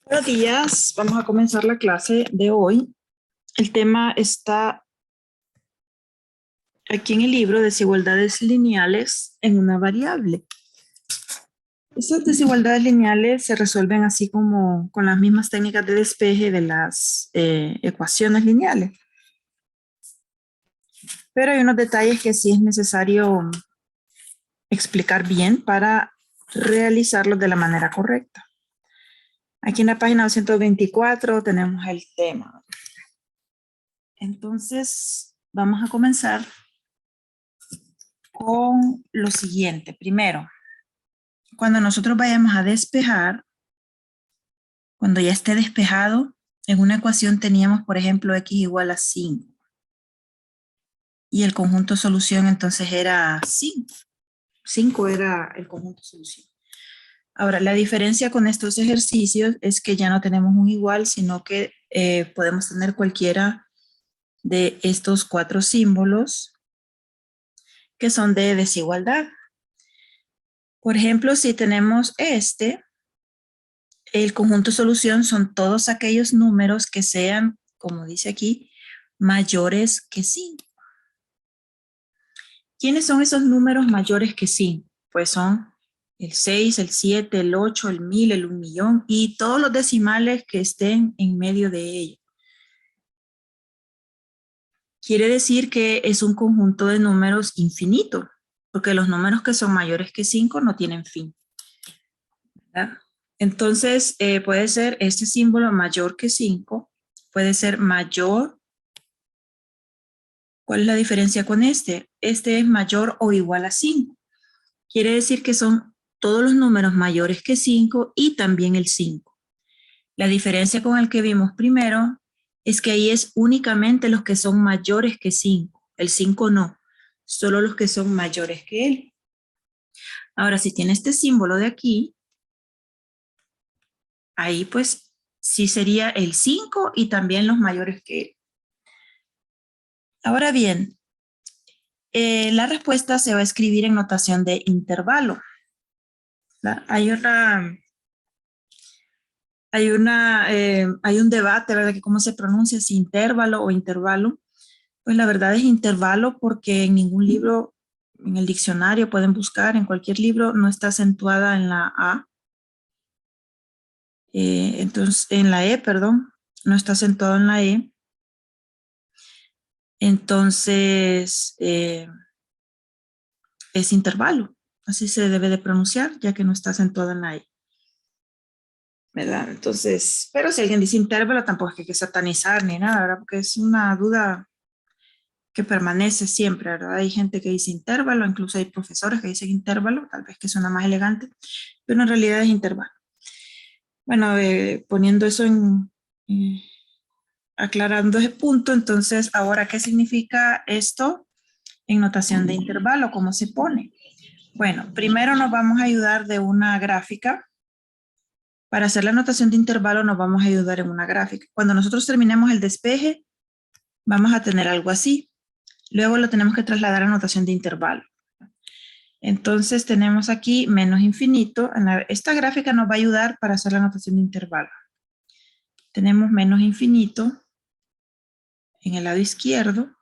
Buenos días, vamos a comenzar la clase de hoy. El tema está aquí en el libro, desigualdades lineales en una variable. Estas desigualdades lineales se resuelven así como con las mismas técnicas de despeje de las ecuaciones lineales. Pero hay unos detalles que sí es necesario explicar bien para realizarlos de la manera correcta. Aquí en la página 224 tenemos el tema. Entonces, vamos a comenzar con lo siguiente. Primero, cuando nosotros vayamos a despejar, cuando ya esté despejado, en una ecuación teníamos, por ejemplo, x igual a 5. Y el conjunto solución entonces era 5. 5 era el conjunto solución. Ahora, la diferencia con estos ejercicios es que ya no tenemos un igual, sino que podemos tener cualquiera de estos 4 símbolos que son de desigualdad. Por ejemplo, si tenemos el conjunto solución son todos aquellos números que sean, como dice aquí, mayores que 5. ¿Quiénes son esos números mayores que 5? Pues son el 6, el 7, el 8, el 1000, el 1.000.000 y todos los decimales que estén en medio de ellos. Quiere decir que es un conjunto de números infinito, porque los números que son mayores que 5 no tienen fin, ¿verdad? Entonces, puede ser este símbolo mayor que 5, puede ser mayor. ¿Cuál es la diferencia con este? Este es mayor o igual a 5. Quiere decir que son todos los números mayores que 5 y también el 5. La diferencia con el que vimos primero es que ahí es únicamente los que son mayores que 5. El 5 no, solo los que son mayores que él. Ahora, si tiene este símbolo de aquí, ahí pues sí sería el 5 y también los mayores que él. Ahora bien, la respuesta se va a escribir en notación de intervalo. Hay un debate, ¿verdad? Que cómo se pronuncia, si intervalo o intervalo. Pues la verdad es intervalo porque en ningún libro, en el diccionario pueden buscar, en cualquier libro no está acentuada en la A. Entonces, en la E, perdón, no está acentuado en la E. Entonces, es intervalo. Así se debe de pronunciar, ya que no está acentuada en la E. ¿Verdad? Entonces, pero si alguien dice intervalo, tampoco es que hay que satanizar ni nada, ¿verdad? Porque es una duda que permanece siempre, ¿verdad? Hay gente que dice intervalo, incluso hay profesores que dicen intervalo, tal vez que suena más elegante, pero en realidad es intervalo. Bueno, poniendo eso aclarando ese punto, entonces, ahora, ¿qué significa esto en notación de intervalo? ¿Cómo se pone? Bueno, primero nos vamos a ayudar de una gráfica. Para hacer la notación de intervalo nos vamos a ayudar en una gráfica. Cuando nosotros terminemos el despeje, vamos a tener algo así. Luego lo tenemos que trasladar a notación de intervalo. Entonces tenemos aquí menos infinito. Esta gráfica nos va a ayudar para hacer la notación de intervalo. Tenemos menos infinito en el lado izquierdo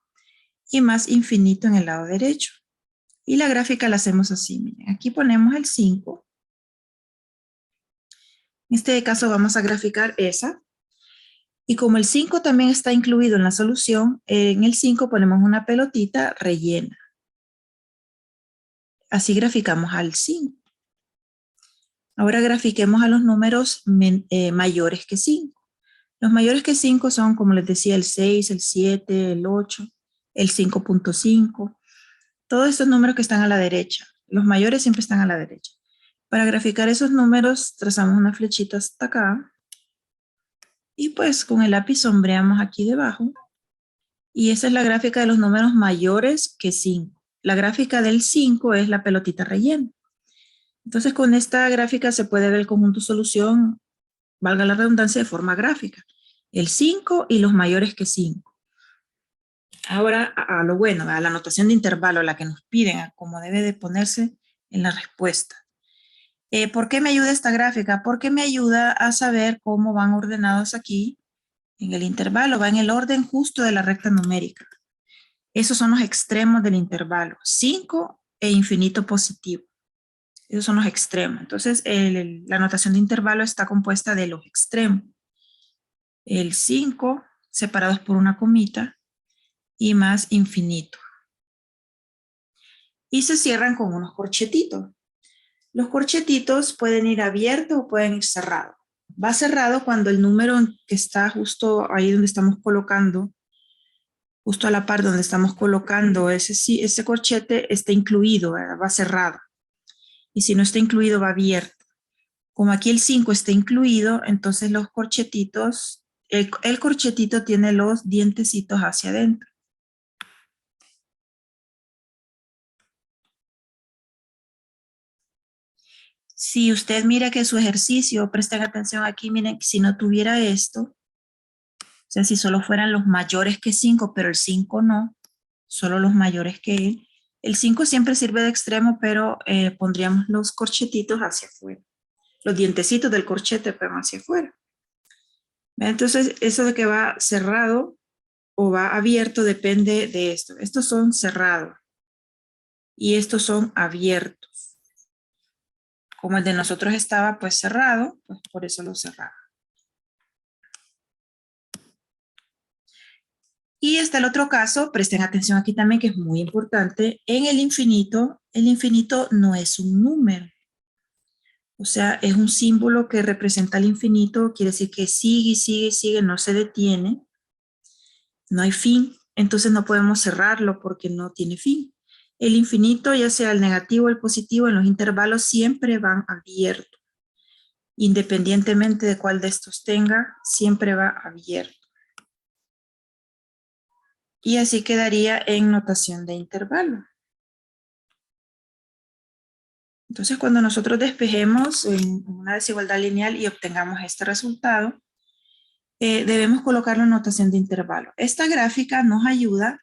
y más infinito en el lado derecho. Y la gráfica la hacemos así. Miren, aquí ponemos el 5. En este caso vamos a graficar esa. Y como el 5 también está incluido en la solución, en el 5 ponemos una pelotita rellena. Así graficamos al 5. Ahora grafiquemos a los números mayores que 5. Los mayores que 5 son, como les decía, el 6, el 7, el 8, el 5.5. Todos estos números que están a la derecha. Los mayores siempre están a la derecha. Para graficar esos números, trazamos una flechita hasta acá. Y pues con el lápiz sombreamos aquí debajo. Y esa es la gráfica de los números mayores que 5. La gráfica del 5 es la pelotita rellena. Entonces, con esta gráfica se puede ver el conjunto solución, valga la redundancia, de forma gráfica. El 5 y los mayores que 5. Ahora, a lo bueno, a la notación de intervalo, la que nos piden, a cómo debe de ponerse en la respuesta. ¿Por qué me ayuda esta gráfica? Porque me ayuda a saber cómo van ordenados aquí en el intervalo. Va en el orden justo de la recta numérica. Esos son los extremos del intervalo. 5 e infinito positivo. Esos son los extremos. Entonces, la notación de intervalo está compuesta de los extremos. El 5 separados por una comita y más infinito. Y se cierran con unos corchetitos. Los corchetitos pueden ir abiertos o pueden ir cerrados. Va cerrado cuando el número que está justo ahí donde estamos colocando, justo a la par donde estamos colocando ese corchete está incluido, ¿verdad? Va cerrado. Y si no está incluido, va abierto. Como aquí el 5 está incluido, entonces los corchetitos, el corchetito tiene los dientecitos hacia adentro. Si usted mira que su ejercicio, presten atención aquí, miren, si no tuviera esto, o sea, si solo fueran los mayores que 5, pero el 5 no, solo los mayores que él, el 5 siempre sirve de extremo, pero pondríamos los corchetitos hacia afuera. Los dientecitos del corchete, pero hacia afuera. Entonces, eso de que va cerrado o va abierto depende de esto. Estos son cerrados y estos son abiertos. Como el de nosotros estaba pues cerrado, pues por eso lo cerramos. Y está el otro caso, presten atención aquí también que es muy importante. En el infinito no es un número. O sea, es un símbolo que representa el infinito, quiere decir que sigue, sigue, sigue, no se detiene. No hay fin, entonces no podemos cerrarlo porque no tiene fin. El infinito, ya sea el negativo o el positivo, en los intervalos siempre van abiertos. Independientemente de cuál de estos tenga, siempre va abierto. Y así quedaría en notación de intervalo. Entonces, cuando nosotros despejemos en una desigualdad lineal y obtengamos este resultado, debemos colocarlo en notación de intervalo. Esta gráfica nos ayuda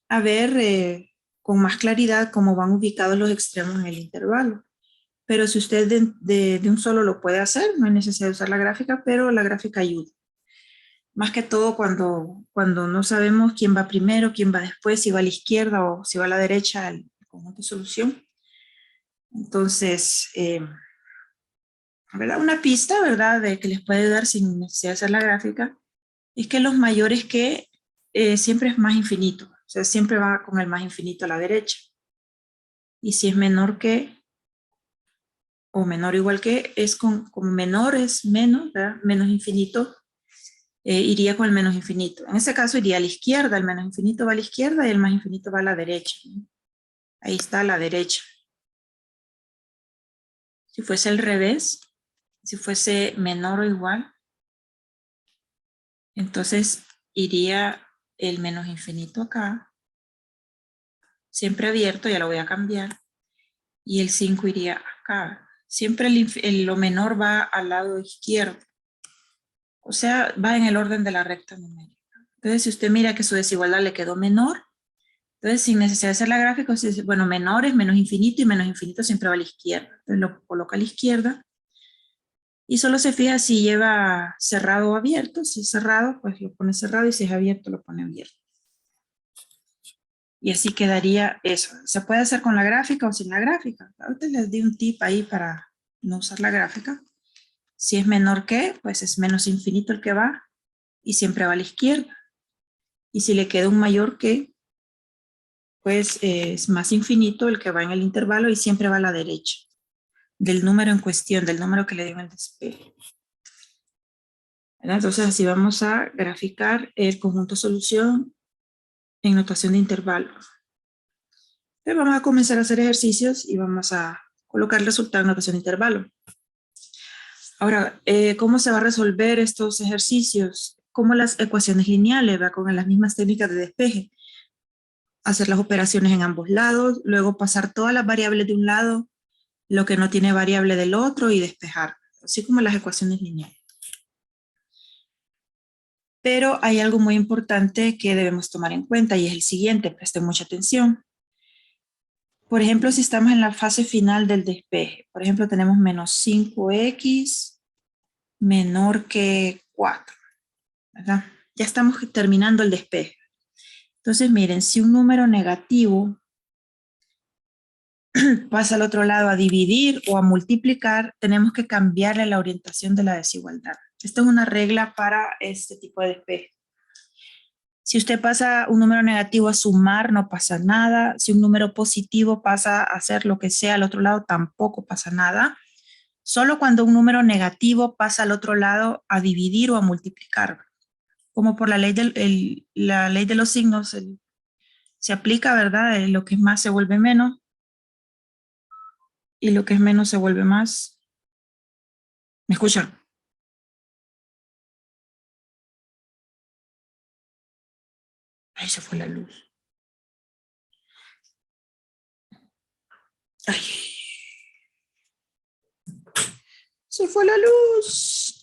a ver con más claridad cómo van ubicados los extremos en el intervalo. Pero si usted de un solo lo puede hacer, no es necesario usar la gráfica, pero la gráfica ayuda. Más que todo cuando no sabemos quién va primero, quién va después, si va a la izquierda o si va a la derecha el conjunto de solución. Entonces, ¿verdad? Una pista, ¿verdad?, de que les puede dar sin necesidad de hacer la gráfica, es que los mayores que siempre es más infinito. O sea, siempre va con el más infinito a la derecha. Y si es menor que o menor o igual que, es como menor es menos, ¿verdad? Menos infinito, iría con el menos infinito. En ese caso iría a la izquierda, el menos infinito va a la izquierda y el más infinito va a la derecha, ¿no? Ahí está a la derecha. Si fuese al revés, si fuese menor o igual, entonces iría el menos infinito acá, siempre abierto, ya lo voy a cambiar, y el 5 iría acá. Siempre lo menor va al lado izquierdo. O sea, va en el orden de la recta numérica. Entonces, si usted mira que su desigualdad le quedó menor, entonces sin necesidad de hacer la gráfica, usted dice, bueno, menor es menos infinito y menos infinito siempre va a la izquierda. Entonces lo coloca a la izquierda y solo se fija si lleva cerrado o abierto. Si es cerrado, pues lo pone cerrado y si es abierto, lo pone abierto. Y así quedaría eso. Se puede hacer con la gráfica o sin la gráfica. Ahorita les di un tip ahí para no usar la gráfica. Si es menor que, pues es menos infinito el que va y siempre va a la izquierda. Y si le queda un mayor que, pues es más infinito el que va en el intervalo y siempre va a la derecha del número en cuestión, del número que le dio el despeje. Entonces así vamos a graficar el conjunto solución en notación de intervalo. Entonces vamos a comenzar a hacer ejercicios y vamos a colocar el resultado en notación de intervalo. Ahora, ¿cómo se va a resolver estos ejercicios? Como las ecuaciones lineales, ¿va? Con las mismas técnicas de despeje. Hacer las operaciones en ambos lados, luego pasar todas las variables de un lado, lo que no tiene variable del otro y despejar, así como las ecuaciones lineales. Pero hay algo muy importante que debemos tomar en cuenta y es el siguiente, presten mucha atención. Por ejemplo, si estamos en la fase final del despeje, por ejemplo, tenemos menos 5x menor que 4, ¿verdad? Ya estamos terminando el despeje. Entonces, miren, si un número negativo pasa al otro lado a dividir o a multiplicar, tenemos que cambiarle la orientación de la desigualdad. Esta es una regla para este tipo de despeje. Si usted pasa un número negativo a sumar, no pasa nada. Si un número positivo pasa a hacer lo que sea al otro lado, tampoco pasa nada. Solo cuando un número negativo pasa al otro lado a dividir o a multiplicar. Como por la ley, la ley de los signos se aplica, ¿verdad? Lo que es más se vuelve menos y lo que es menos se vuelve más. ¿Me escuchan? Ahí se fue la luz. Ay, se fue la luz.